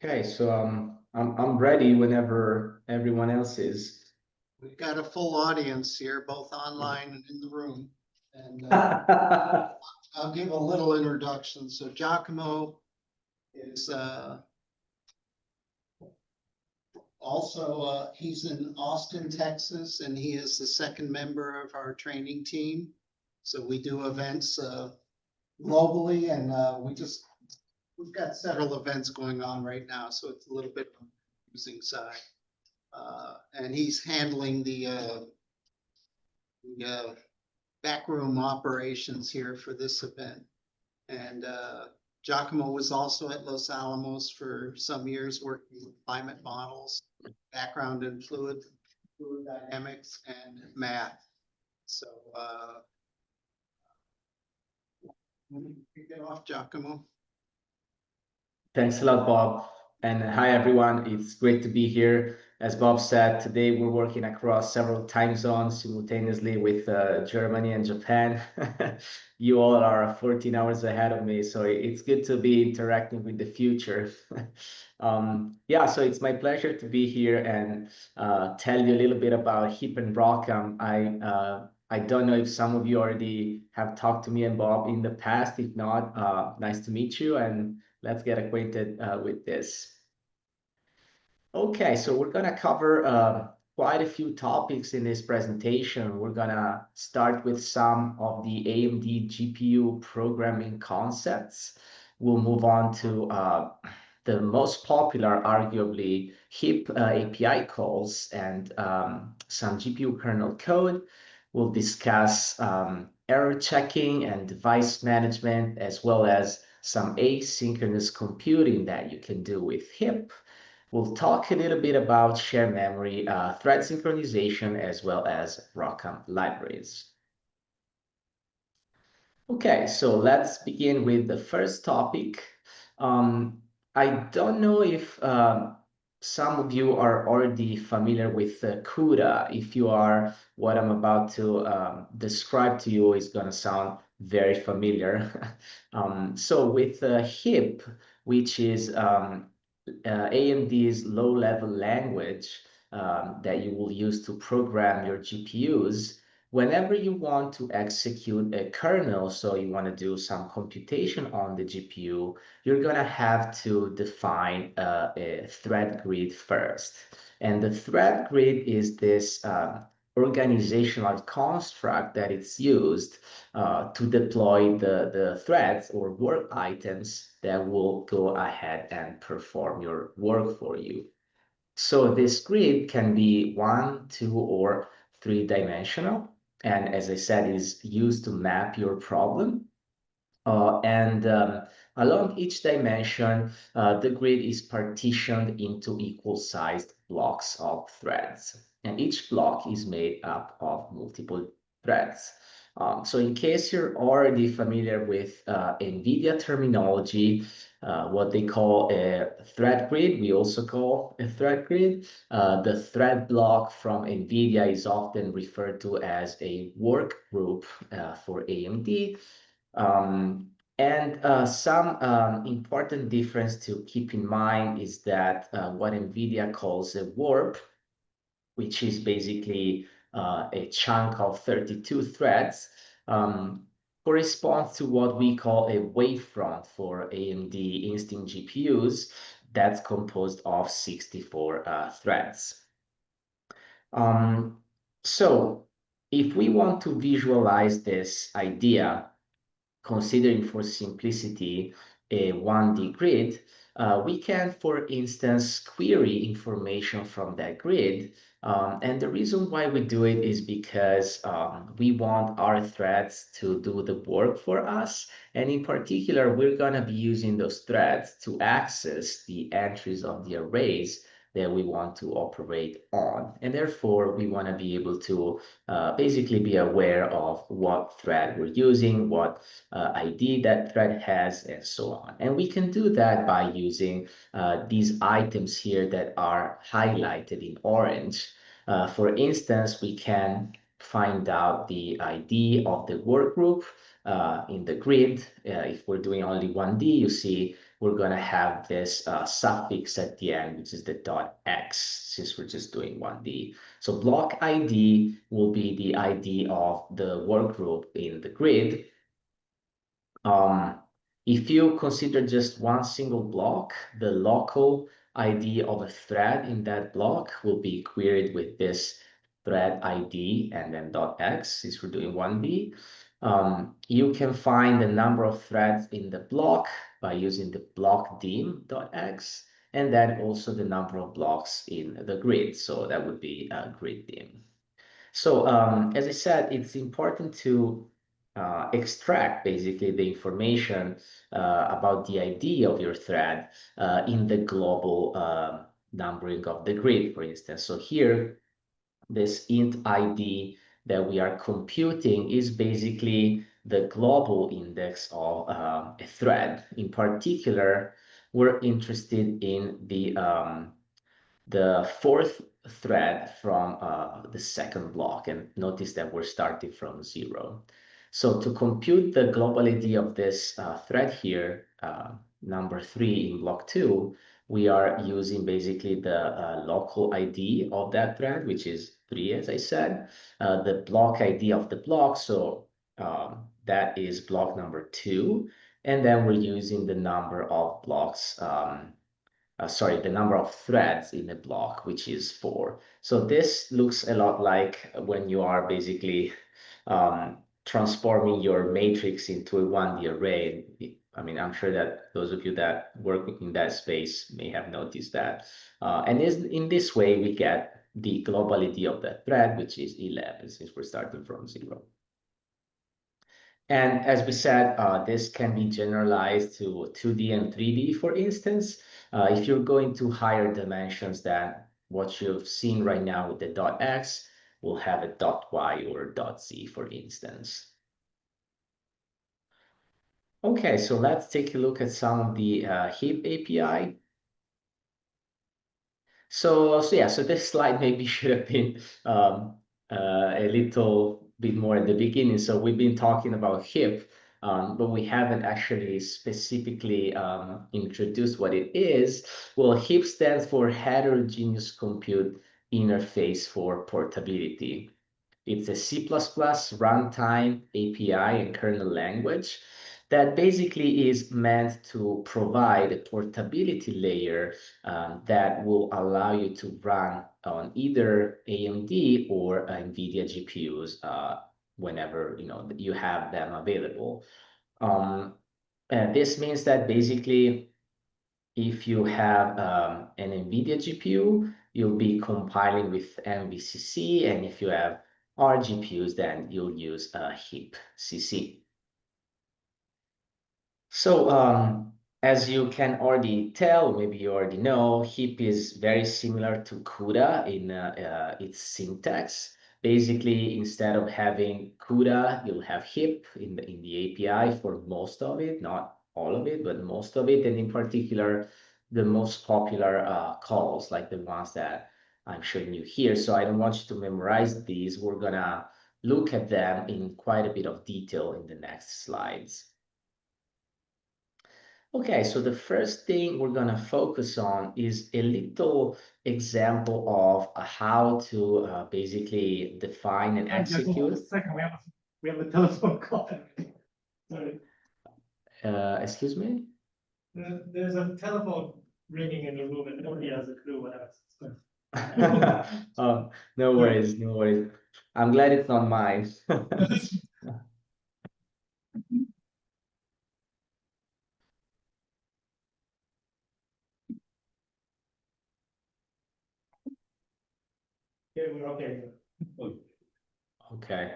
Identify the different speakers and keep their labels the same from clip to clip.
Speaker 1: Okay, so I'm ready whenever everyone else is.
Speaker 2: We've got a full audience here, both online and in the room. And I'll give a little introduction. So Giacomo is also, he's in Austin, Texas, and he is the second member of our training team. So we do events globally, and we've got several events going on right now, so it's a little bit on the confusing side. And he's handling the backroom operations here for this event. And Giacomo was also at Los Alamos for some years working with climate models, background in fluid dynamics and math. So kick it off, Giacomo.
Speaker 1: Thanks a lot, Bob. And hi, everyone. It's great to be here. As Bob said, today we're working across several time zones simultaneously with Germany and Japan. You all are 14 hours ahead of me, so it's good to be interacting with the future. Yeah, so it's my pleasure to be here and tell you a little bit about HIP and ROCm. I don't know if some of you already have talked to me and Bob in the past. If not, nice to meet you, and let's get acquainted with this. Okay, so we're going to cover quite a few topics in this presentation. We're going to start with some of the AMD GPU programming concepts. We'll move on to the most popular, arguably, HIP API calls and some GPU kernel code. We'll discuss error checking and device management, as well as some asynchronous computing that you can do with HIP. We'll talk a little bit about shared memory, thread synchronization, as well as ROCm libraries. Okay, so let's begin with the first topic. I don't know if some of you are already familiar with CUDA. If you are, what I'm about to describe to you is going to sound very familiar. So with HIP, which is AMD's low-level language that you will use to program your GPUs, whenever you want to execute a kernel, so you want to do some computation on the GPU, you're going to have to define a thread grid first. And the thread grid is this organizational construct that it's used to deploy the threads or work items that will go ahead and perform your work for you. So this grid can be 1, 2, or 3-dimensional. And as I said, is used to map your problem. Along each dimension, the grid is partitioned into equal-sized blocks of threads. And each block is made up of multiple threads. So in case you're already familiar with NVIDIA terminology, what they call a thread grid, we also call a thread grid. The thread block from NVIDIA is often referred to as a work group for AMD. Some important difference to keep in mind is that what NVIDIA calls a warp, which is basically a chunk of 32 threads, corresponds to what we call a wavefront for AMD Instinct GPUs that's composed of 64 threads. So if we want to visualize this idea, considering for simplicity a 1D grid, we can, for instance, query information from that grid. And the reason why we do it is because we want our threads to do the work for us. And in particular, we're going to be using those threads to access the entries of the arrays that we want to operate on. And therefore, we want to be able to basically be aware of what thread we're using, what ID that thread has, and so on. And we can do that by using these items here that are highlighted in orange. For instance, we can find out the ID of the work group in the grid. If we're doing only 1D, you see we're going to have this suffix at the end, which is the .x, since we're just doing 1D. So block ID will be the ID of the work group in the grid. If you consider just one single block, the local ID of a thread in that block will be queried with this thread ID and then .x, since we're doing 1D. You can find the number of threads in the block by using the block dim.x, and then also the number of blocks in the grid. So that would be grid dim. So as I said, it's important to extract basically the information about the ID of your thread in the global numbering of the grid, for instance. So here, this int ID that we are computing is basically the global index of a thread. In particular, we're interested in the fourth thread from the second block, and notice that we're starting from 0. So to compute the global ID of this thread here, number 3 in block 2, we are using basically the local ID of that thread, which is 3, as I said, the block ID of the block, so that is block number 2, and then we're using the number of blocks, the number of threads in a block, which is 4. So this looks a lot like when you are basically transforming your matrix into a 1D array. I mean, I'm sure that those of you that work in that space may have noticed that. And in this way, we get the globality of the thread, which is 11, since we're starting from 0. And as we said, this can be generalized to 2D and 3D, for instance. If you're going to higher dimensions than what you've seen right now with the .x, we'll have a .y or .z, for instance. Okay, so let's take a look at some of the heap API. So this slide maybe should have been a little bit more at the beginning. So we've been talking about heap, but we haven't actually specifically introduced what it is. Well, heap stands for Heterogeneous Compute Interface for Portability. It's a C++ runtime API and kernel language that basically is meant to provide a portability layer that will allow you to run on either AMD or NVIDIA GPUs whenever you have them available. This means that basically, if you have an NVIDIA GPU, you'll be compiling with MVCC, and if you have R GPUs, then you'll use heap CC. So as you can already tell, maybe you already know, heap is very similar to CUDA in its syntax. Basically, instead of having CUDA, you'll have heap in the API for most of it, not all of it, but most of it. And in particular, the most popular calls, like the ones that I'm showing you here. So I don't want you to memorize these. We're gonna look at them in quite a bit of detail in the next slides. Okay, so the first thing we're going to focus on is a little example of how to basically define and execute.
Speaker 3: Just a second, we have a telephone call. Sorry.
Speaker 1: Excuse me?
Speaker 3: There's a telephone ringing in the room and nobody has a clue what else.
Speaker 1: Oh, no worries, no worries. I'm glad it's not mine.
Speaker 3: Okay, we're okay.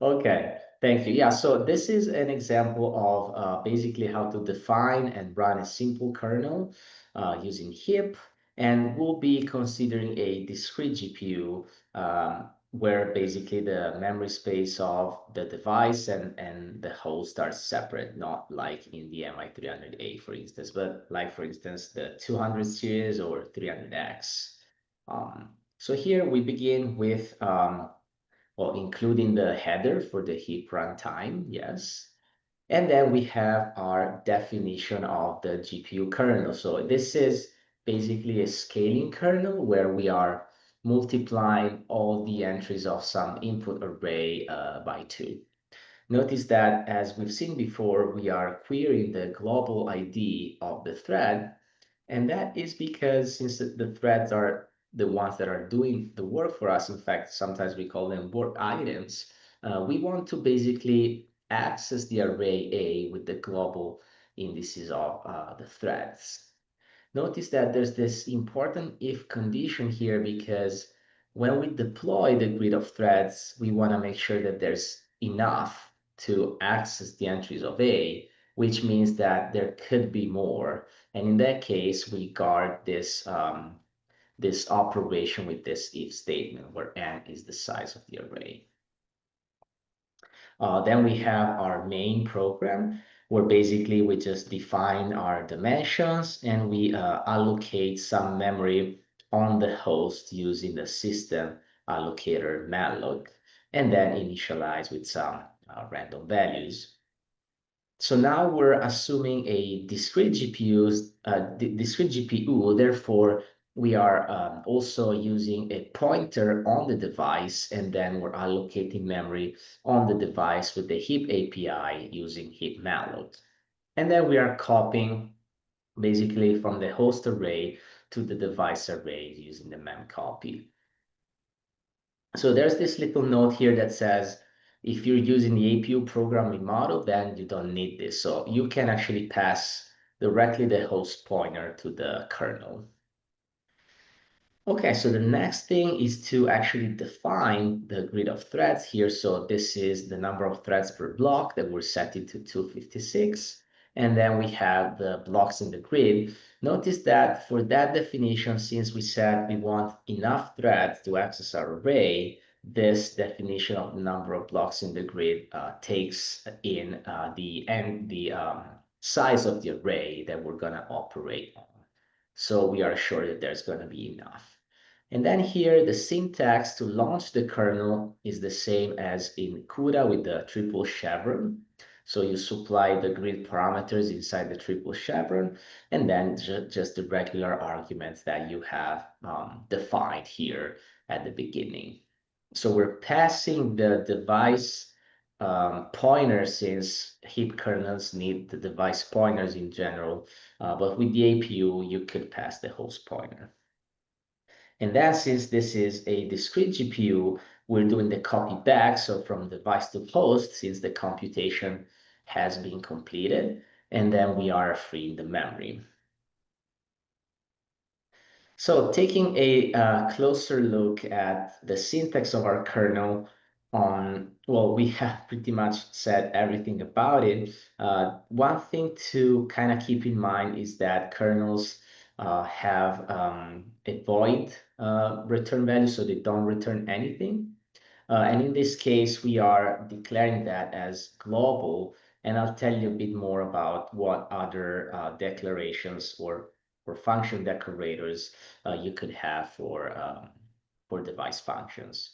Speaker 1: Okay, thank you. Yeah, so this is an example of basically how to define and run a simple kernel using heap, and we'll be considering a discrete GPU where basically the memory space of the device and the host are separate, not like in the MI300A, for instance, but like, for instance, the 200 series or 300X. So here we begin with, including the header for the heap runtime, yes. And then we have our definition of the GPU kernel. So this is basically a scaling kernel where we are multiplying all the entries of some input array by 2. Notice that, as we've seen before, we are querying the global ID of the thread. And that is because since the threads are the ones that are doing the work for us, in fact, sometimes we call them work items, we want to basically access the array A with the global indices of the threads. Notice that there's this important if condition here, because when we deploy the grid of threads, we want to make sure that there's enough to access the entries of A, which means that there could be more. And in that case, we guard this, this operation with this if statement, where n is the size of the array. Then we have our main program, where basically we just define our dimensions and we allocate some memory on the host using the system allocator malloc, and then initialize with some random values. So now we're assuming a discrete GPU, therefore we are also using a pointer on the device, and then we're allocating memory on the device with the heap API using heap malloc. And then we are copying basically from the host array to the device array using the memcopy. So there's this little note here that says, if you're using the APU programming model, then you don't need this. So you can actually pass directly the host pointer to the kernel. Okay, so the next thing is to actually define the grid of threads here. So this is the number of threads per block that we're setting to 256. And then we have the blocks in the grid. Notice that for that definition, since we said we want enough threads to access our array, this definition of the number of blocks in the grid takes in the size of the array that we're going to operate on. So we are sure that there's going to be enough. And then here, the syntax to launch the kernel is the same as in CUDA with the triple chevron. So you supply the grid parameters inside the triple chevron, and then just the regular arguments that you have defined here at the beginning. So we're passing the device pointer, since heap kernels need the device pointers in general, but with the APU, you could pass the host pointer. And then since this is a discrete GPU, we're doing the copy back, so from device to host, since the computation has been completed, and then we are freeing the memory. So taking a closer look at the syntax of our kernel, well, we have pretty much said everything about it. One thing to kind of keep in mind is that kernels have a void return value, so they don't return anything. And in this case, we are declaring that as global, and I'll tell you a bit more about what other declarations or function decorators you could have for device functions.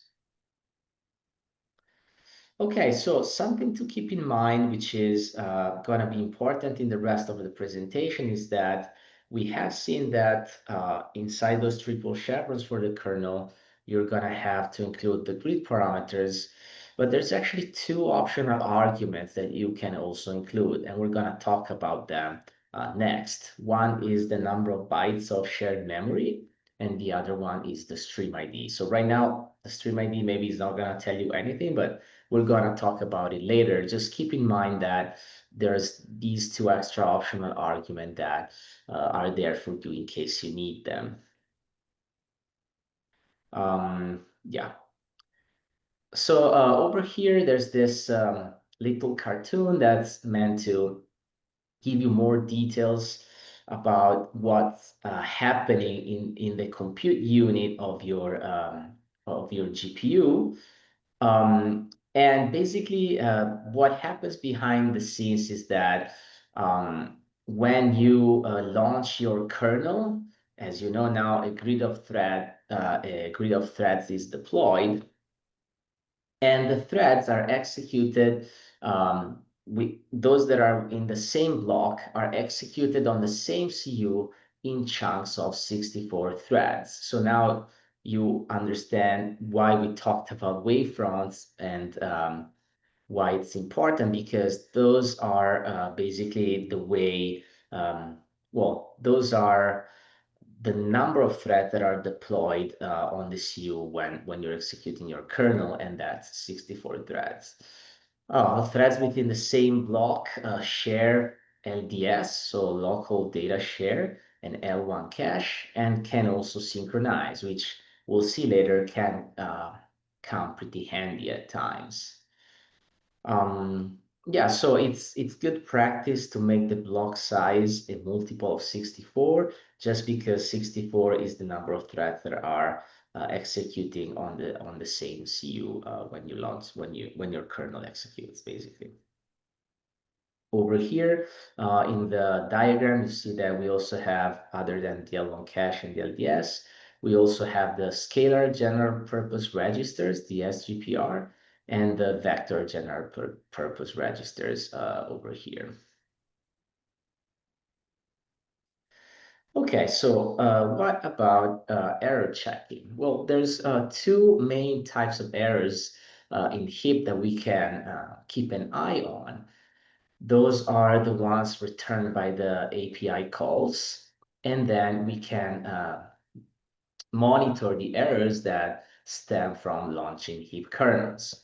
Speaker 1: Okay, so something to keep in mind, which is going to be important in the rest of the presentation, is that we have seen that inside those triple chevrons for the kernel, you're going to have to include the grid parameters, but there's actually two optional arguments that you can also include, and we're going to talk about them next. One is the number of bytes of shared memory, and the other one is the stream ID. So right now, the stream ID maybe is not going to tell you anything, but we're going to talk about it later. Just keep in mind that there's these two extra optional arguments that are there for you in case you need them. Yeah. So over here, there's this little cartoon that's meant to give you more details about what's happening in the compute unit of your GPU. And basically, what happens behind the scenes is that when you launch your kernel, as you know now, a grid of threads is deployed, and the threads are executed those that are in the same block are executed on the same CU in chunks of 64 threads. So now you understand why we talked about wavefronts and why it's important, because those are basically the way, well, those are the number of threads that are deployed on the CU when you're executing your kernel, and that's 64 threads. Threads within the same block share LDS, so local data share, and L1 cache, and can also synchronize, which we'll see later can come pretty handy at times. Yeah, so it's good practice to make the block size a multiple of 64, just because 64 is the number of threads that are executing on the same CU when your kernel executes, basically. Over here in the diagram, you see that we also have, other than the L1 cache and the LDS, we also have the scalar general purpose registers, the SGPR, and the vector general purpose registers over here. Okay, so what about error checking? Well, there's two main types of errors in HIP that we can keep an eye on. Those are the ones returned by the API calls, and then we can monitor the errors that stem from launching HIP kernels.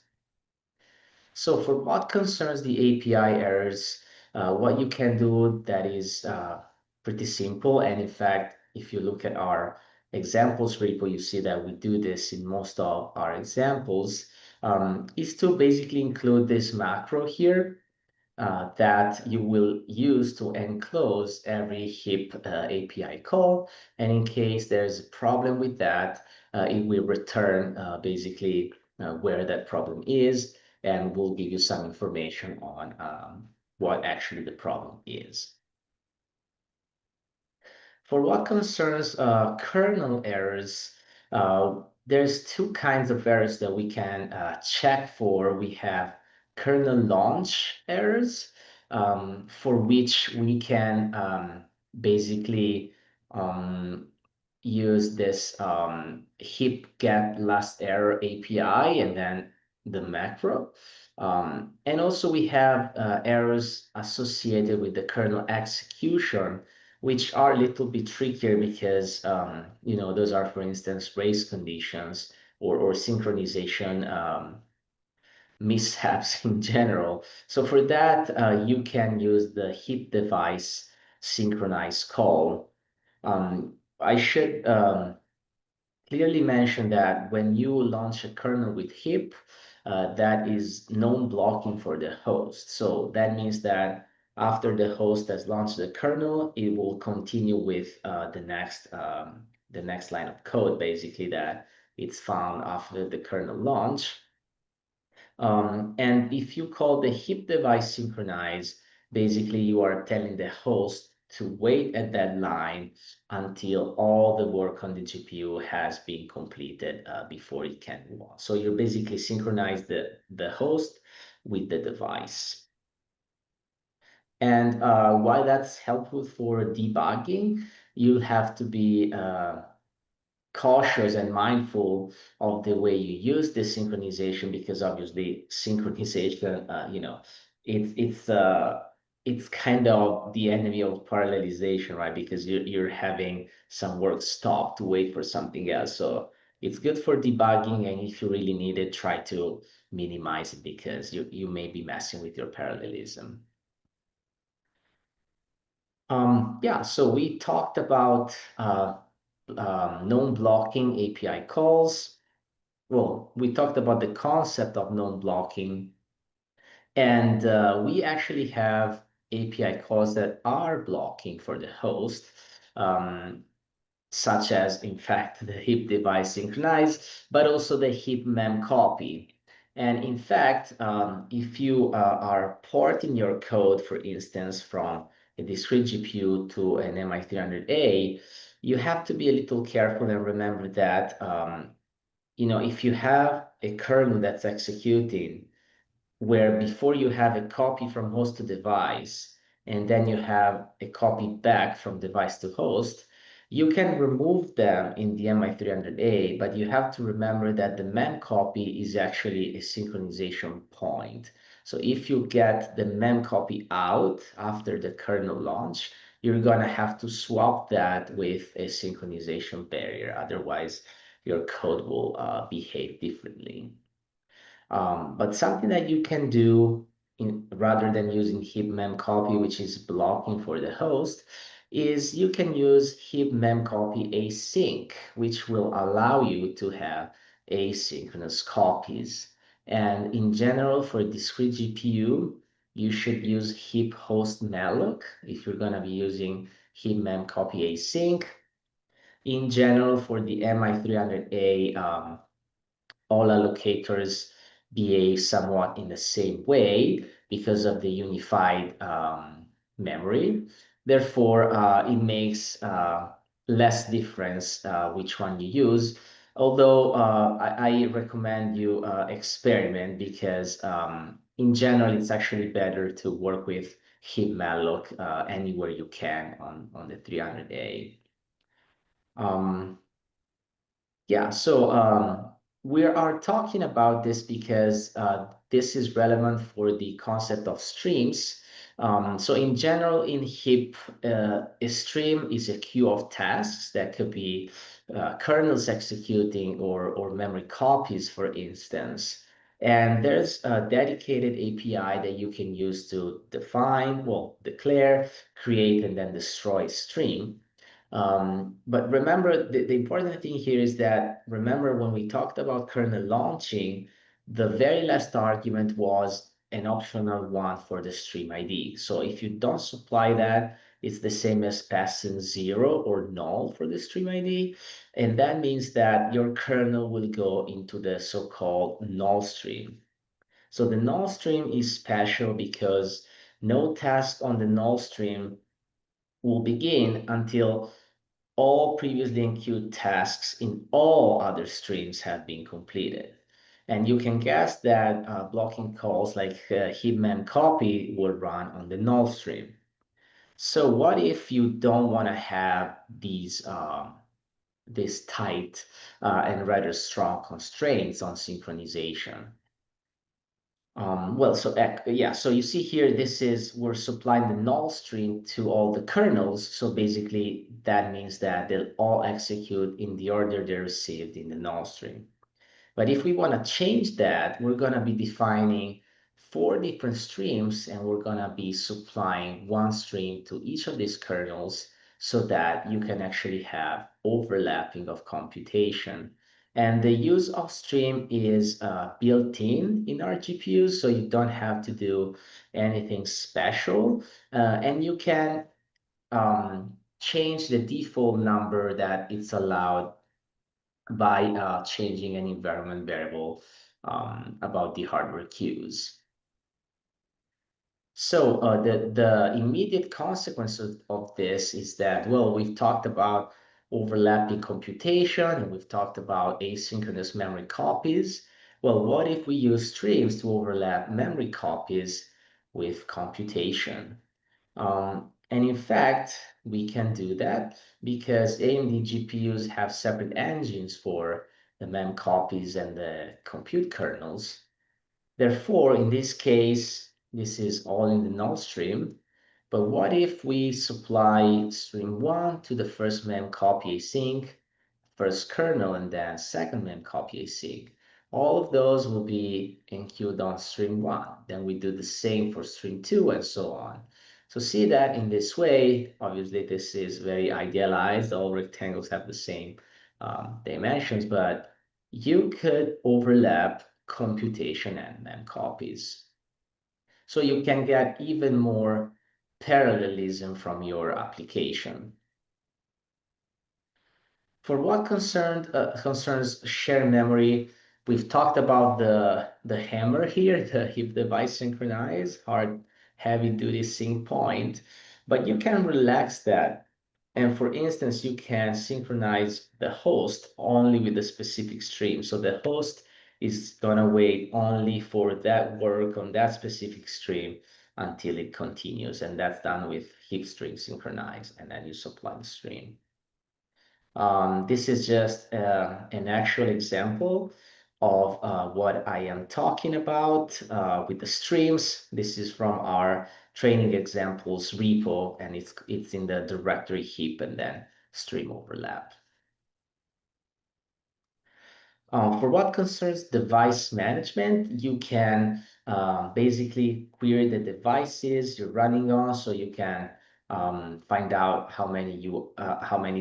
Speaker 1: So for what concerns the API errors, what you can do that is pretty simple. And in fact, if you look at our examples repo, you see that we do this in most of our examples, is to basically include this macro here that you will use to enclose every HIP API call. And in case there's a problem with that, it will return basically where that problem is, and we'll give you some information on what actually the problem is. For what concerns kernel errors, there's two kinds of errors that we can check for. We have kernel launch errors, for which we can basically use this HIP get last error API and then the macro. And also we have errors associated with the kernel execution, which are a little bit trickier because, those are, for instance, race conditions or synchronization mishaps in general. So for that, you can use the HIP device synchronize call. I should clearly mention that when you launch a kernel with HIP, that is non-blocking for the host. So that means that after the host has launched the kernel, it will continue with the next line of code, basically, that it's found after the kernel launch. And if you call the HIP device synchronize, basically you are telling the host to wait at that line until all the work on the GPU has been completed before it can move on. So you basically synchronize the host with the device. And while that's helpful for debugging, you'll have to be cautious and mindful of the way you use this synchronization, because obviously synchronization, it's kind of the enemy of parallelization, right? Because you're having some work stop to wait for something else. So it's good for debugging, and if you really need it, try to minimize it, because you may be messing with your parallelism. Yeah, so we talked about non-blocking API calls. Well, we talked about the concept of non-blocking, and we actually have API calls that are blocking for the host, such as, in fact, the HIP device synchronize, but also the HIP mem copy. And in fact, if you are porting your code, for instance, from a discrete GPU to an MI300A, you have to be a little careful and remember that, if you have a kernel that's executing where before you have a copy from host to device, and then you have a copy back from device to host, you can remove them in the MI300A, but you have to remember that the mem copy is actually a synchronization point. So if you get the mem copy out after the kernel launch, you're gonna have to swap that with a synchronization barrier. Otherwise, your code will behave differently. But something that you can do rather than using heap mem copy, which is blocking for the host, is you can use heap mem copy async, which will allow you to have asynchronous copies. And in general, for a discrete GPU, you should use heap host malloc if you're going to be using heap mem copy async. In general, for the MI300A, all allocators behave somewhat in the same way because of the unified memory. Therefore, it makes less difference which one you use. Although I recommend you experiment because in general, it's actually better to work with heap malloc anywhere you can on the 300A. Yeah, so we are talking about this because this is relevant for the concept of streams. So in general, in heap, a stream is a queue of tasks that could be kernels executing or memory copies, for instance. And there's a dedicated API that you can use to define, well, declare, create, and then destroy a stream. But remember, the important thing here is that, remember when we talked about kernel launching, the very last argument was an optional one for the stream ID. So if you don't supply that, it's the same as passing 0 or null for the stream ID. And that means that your kernel will go into the so-called null stream. So the null stream is special because no task on the null stream will begin until all previously enqueued tasks in all other streams have been completed. And you can guess that blocking calls like heap mem copy will run on the null stream. So what if you don't want to have these this tight and rather strong constraints on synchronization? Well, so yeah, so you see here, we're supplying the null stream to all the kernels. So basically that means that they'll all execute in the order they're received in the null stream. But if we want to change that, we're going to be defining 4 different streams, and we're going to be supplying one stream to each of these kernels so that you can actually have overlapping of computation. And the use of stream is built in our GPUs, so you don't have to do anything special. And you can change the default number that it's allowed by changing an environment variable about the hardware queues. So the immediate consequence of this is that, well, we've talked about overlapping computation and we've talked about asynchronous memory copies. Well, what if we use streams to overlap memory copies with computation? And in fact, we can do that because AMD GPUs have separate engines for the mem copies and the compute kernels. Therefore, in this case, this is all in the null stream. But what if we supply stream 1 to the first mem copy async, first kernel, and then second mem copy async? All of those will be enqueued on stream 1. Then we do the same for stream 2 and so on. So see that in this way, obviously this is very idealized. All rectangles have the same dimensions, but you could overlap computation and mem copies. So you can get even more parallelism from your application. For what concerns shared memory, we've talked about the hammer here, the heap device synchronize, hard, heavy-duty sync point, but you can relax that. And for instance, you can synchronize the host only with a specific stream. So the host is gonna wait only for that work on that specific stream until it continues, and that's done with heap string synchronize, and then you supply the stream. This is just an actual example of what I am talking about with the streams. This is from our training examples repo, and it's in the directory heap and then stream overlap. For what concerns device management, you can basically query the devices you're running on, so you can find out how many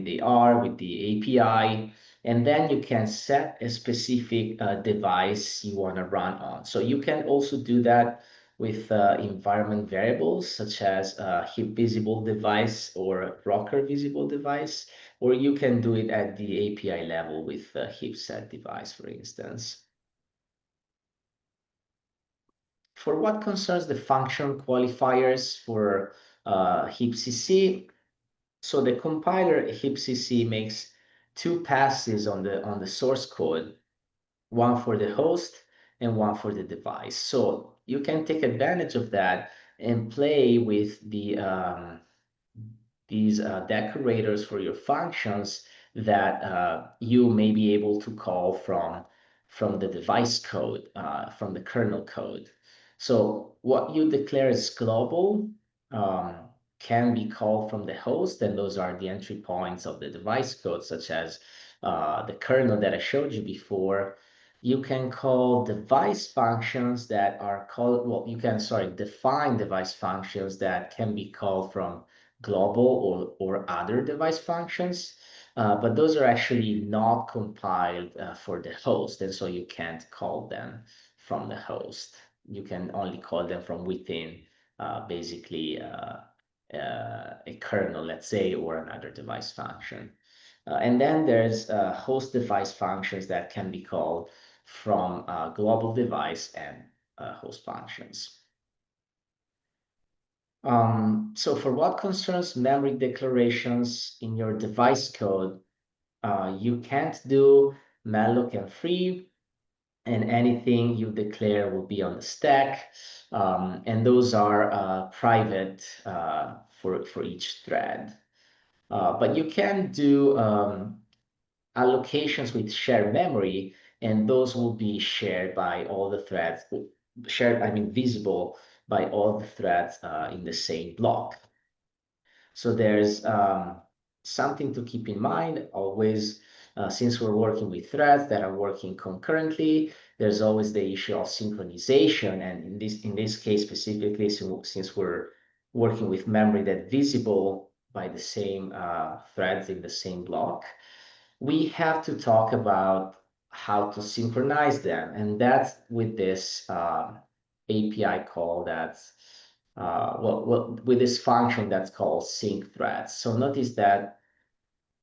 Speaker 1: they are with the API, and then you can set a specific device you want to run on. So you can also do that with environment variables such as heap visible device or rocker visible device, or you can do it at the API level with the heap set device, for instance. For what concerns the function qualifiers for heapcc, so the compiler heapcc makes two passes on the source code, one for the host and one for the device. So you can take advantage of that and play with these decorators for your functions that you may be able to call from the device code, from the kernel code. So what you declare as global can be called from the host, and those are the entry points of the device code, such as the kernel that I showed you before. You can call device functions that are called, well, you can, define device functions that can be called from global or other device functions, but those are actually not compiled for the host, and so you can't call them from the host. You can only call them from within basically a kernel, let's say, or another device function. And then there's host device functions that can be called from global device and host functions. So for what concerns memory declarations in your device code, you can't do malloc and free, and anything you declare will be on the stack. And those are private for each thread. But you can do allocations with shared memory, and those will be shared by all the threads, visible by all the threads in the same block. So there's something to keep in mind always, since we're working with threads that are working concurrently, there's always the issue of synchronization. And in this case specifically, since we're working with memory that's visible by the same threads in the same block, we have to talk about how to synchronize them. And that's with this API call that's with this function that's called sync threads. So notice that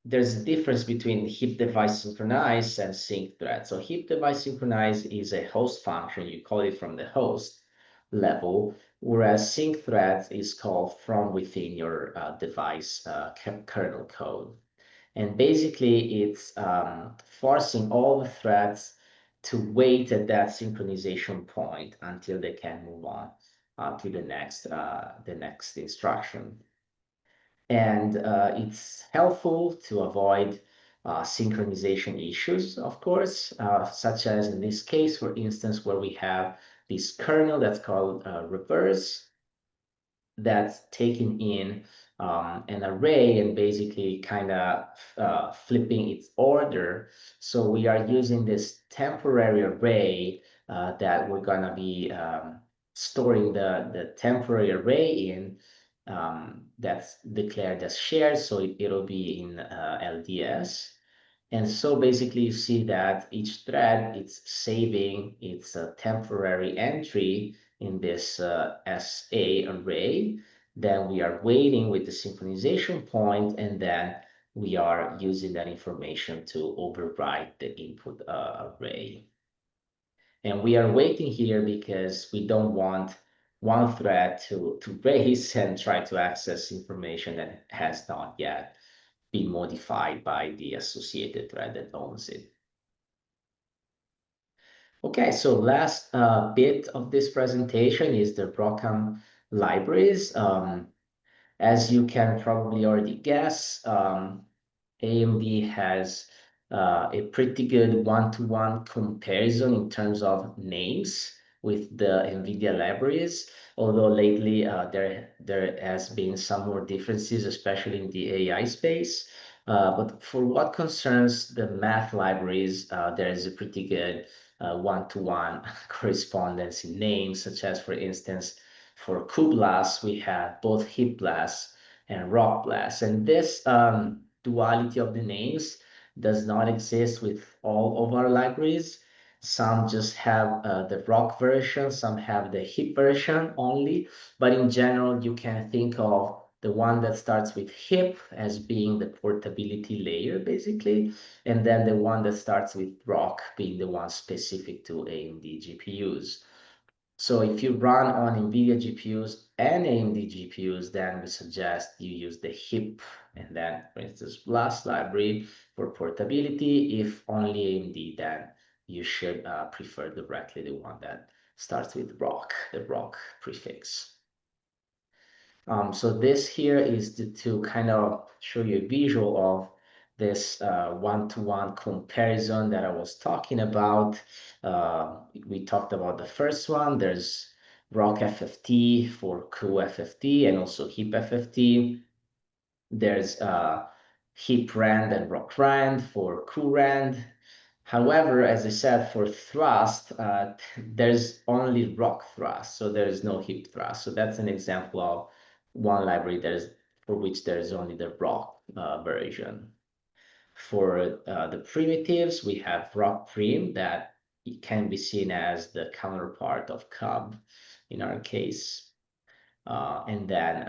Speaker 1: there's a difference between heap device synchronize and sync thread. So heap device synchronize is a host function. You call it from the host level, whereas sync threads is called from within your device kernel code. And basically, it's forcing all the threads to wait at that synchronization point until they can move on to the next instruction. And it's helpful to avoid synchronization issues, of course, such as in this case, for instance, where we have this kernel that's called reverse, that's taking in an array and basically kind of flipping its order. So we are using this temporary array that we're going to be storing the temporary array in, that's declared as shared, so it'll be in LDS. And so basically you see that each thread, it's saving its temporary entry in this SA array. Then we are waiting with the synchronization point, and then we are using that information to override the input array. And we are waiting here because we don't want one thread to race and try to access information that has not yet been modified by the associated thread that owns it. Okay, so last bit of this presentation is the ROCm libraries. As you can probably already guess, AMD has a pretty good one-to-one comparison in terms of names with the NVIDIA libraries, although lately there has been some more differences, especially in the AI space. But for what concerns the math libraries, there is a pretty good one-to-one correspondence in names, such as, for instance, for cuBLAS, we have both HIPBLAS and ROCBLAS. And this duality of the names does not exist with all of our libraries. Some just have the ROC version, some have the HIP version only, but in general, you can think of the one that starts with HIP as being the portability layer, basically, and then the one that starts with ROC being the one specific to AMD GPUs. So if you run on NVIDIA GPUs and AMD GPUs, then we suggest you use the HIP and then, for instance, BLAS library for portability. If only AMD, then you should prefer directly the one that starts with ROC, the ROC prefix. So this here is to kind of show you a visual of this one-to-one comparison that I was talking about. We talked about the first one. There's ROC FFT for cuFFT and also HIP FFT. There's HIP RAND and ROC RAND for cuRAND. However, as I said, for thrust, there's only ROC thrust, so there is no HIP thrust. So that's an example of one library for which there is only the ROC version. For the primitives, we have ROCprim that it can be seen as the counterpart of cub in our case. And then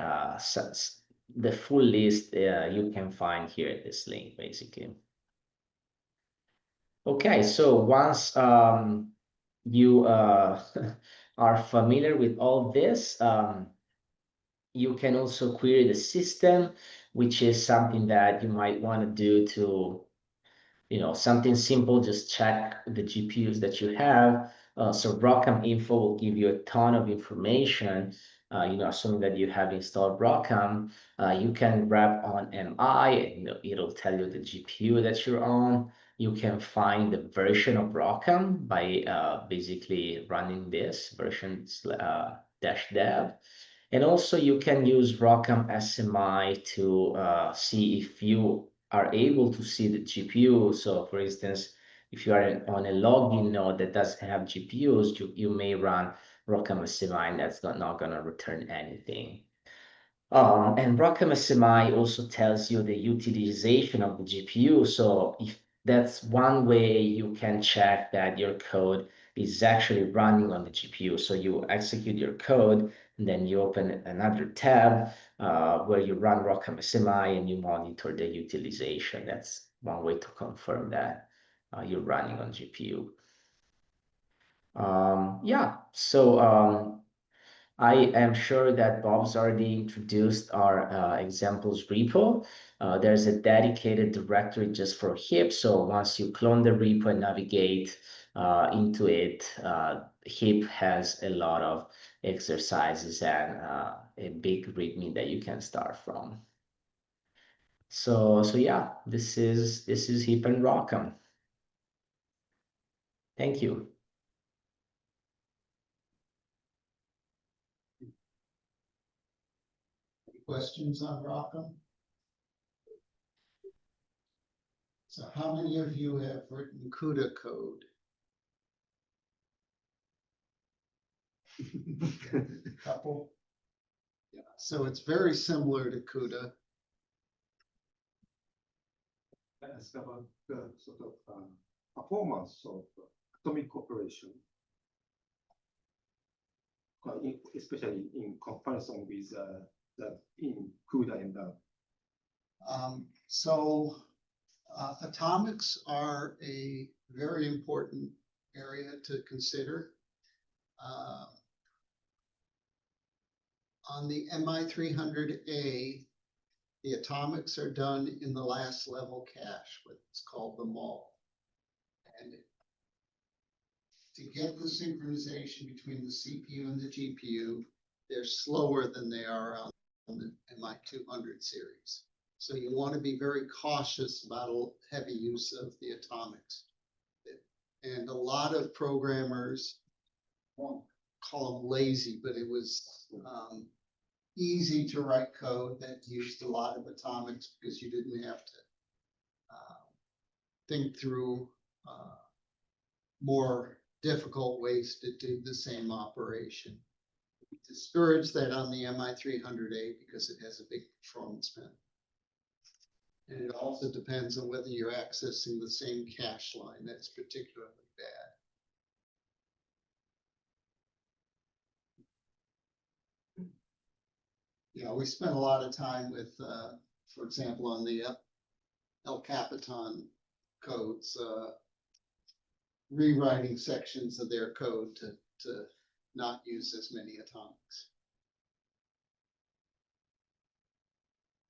Speaker 1: the full list you can find here at this link, basically. Okay, so once you are familiar with all this, you can also query the system, which is something that you might want to do to, something simple, just check the GPUs that you have. So ROCm info will give you a ton of information, assuming that you have installed ROCm. You can grab on MI, and it'll tell you the GPU that you're on. You can find the version of ROCm by basically running this version -dev. And also you can use ROCm SMI to see if you are able to see the GPU. So for instance, if you are on a login node that doesn't have GPUs, you may run ROCm SMI and that's not going to return anything. And ROCm SMI also tells you the utilization of the GPU. So if that's one way you can check that your code is actually running on the GPU. So you execute your code, and then you open another tab where you run ROCm SMI and you monitor the utilization. That's one way to confirm that you're running on GPU. Yeah, so I am sure that Bob's already introduced our examples repo. There's a dedicated directory just for HIP. So once you clone the repo and navigate into it, HIP has a lot of exercises and a big README that you can start from. So yeah, this is HIP and ROCm. Thank you.
Speaker 2: Questions on ROCm? So how many of you have written CUDA code? Couple. Yeah, so it's very similar to CUDA.
Speaker 4: Ask about the sort of performance of atomic operation, especially in comparison with that in CUDA and
Speaker 2: Atomics are a very important area to consider. On the MI300A, the atomics are done in the last level cache, what's called the mall. And to get the synchronization between the CPU and the GPU, they're slower than they are on the MI200 series. So you want to be very cautious about heavy use of the atomics. And a lot of programmers, I won't call them lazy, but it was easy to write code that used a lot of atomics because you didn't have to think through more difficult ways to do the same operation. We discourage that on the MI300A because it has a big performance penalty. And it also depends on whether you're accessing the same cache line. That's particularly bad. Yeah, we spent a lot of time with, for example, on the El Capitan codes, rewriting sections of their code to not use as many atomics.